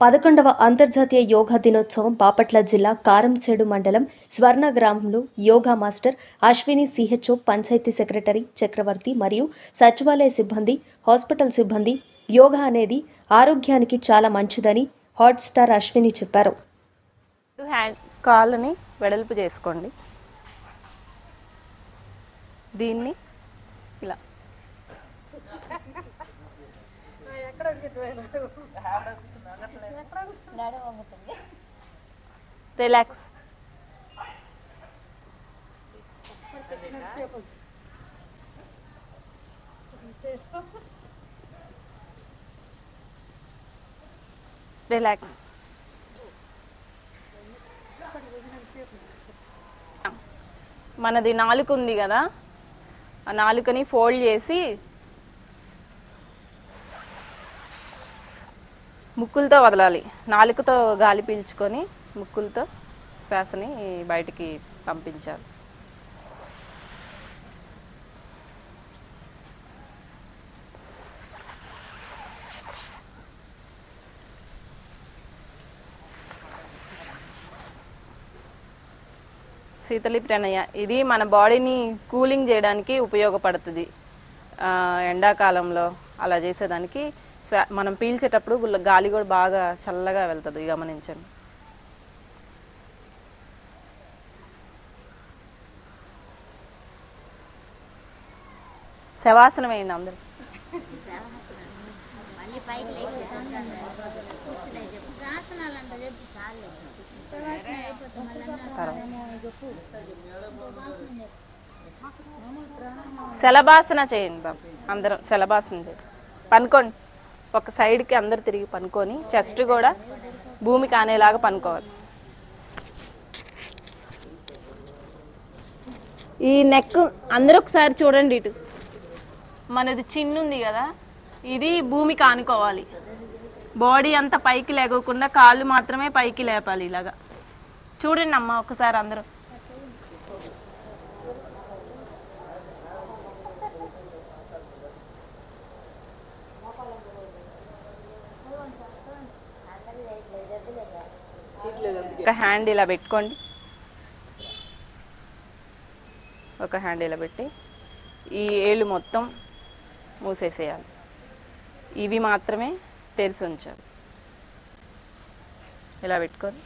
11వ అంతర్జాతీయ యోగా దినోత్సవం బాపట్ల జిల్లా కారంచేడు మండలం స్వర్ణ గ్రామంలో yoga master Ashwini CHO panchayat secretary Chakravarthi మరియు సచివాలయ సిబ్బంది హాస్పిటల్ సిబ్బంది యోగా అనేది ఆరోగ్యానికి చాలా మంచిదని హాట్ స్టార్ అశ్విని చెప్పారు. కాళ్ళని వెడల్పు చేసుకోండి. దీన్ని ఇలా రిలాక్స్. రిలాక్స్. మనది నాలుక ఉంది కదా, ఆ నాలుకని ఫోల్డ్ చేసి ముక్కులతో వదలాలి. నాలుకతో గాలి పీల్చుకొని ముక్కులతో శ్వాసని బయటికి పంపించాలి. శీతలి ప్రణయ ఇది మన బాడీని కూలింగ్ చేయడానికి ఉపయోగపడుతుంది. ఎండాకాలంలో అలా చేసేదానికి మనం పీల్చేటప్పుడు గాలి కూడా బాగా చల్లగా వెళ్తుంది, గమనించండి. శవాసనం వేయండి అందరు. శలభాసన చేయండి బాబు, అందరం శలభాసన చేయండి. పనుకోండి, ఒక సైడ్కి అందరు తిరిగి పనుకొని చెస్ట్ కూడా భూమికి ఆనేలాగా పనుకోవాలి. ఈ నెక్ అందరూ ఒకసారి చూడండి. ఇటు మనది చిన్ను ఉంది కదా, ఇది భూమికి ఆనుకోవాలి. బాడీ అంతా పైకి లేకోకుండా కాళ్ళు మాత్రమే పైకి లేపాలి. ఇలాగా చూడండి అమ్మ ఒకసారి అందరూ. ఒక హ్యాండ్ ఇలా పెట్టుకోండి, ఒక హ్యాండ్ ఇలా పెట్టి ఈ ఏళ్ళు మొత్తం మూసేసేయాలి. ఇవి మాత్రమే తెరిచి ఉంచాలి. ఇలా పెట్టుకొని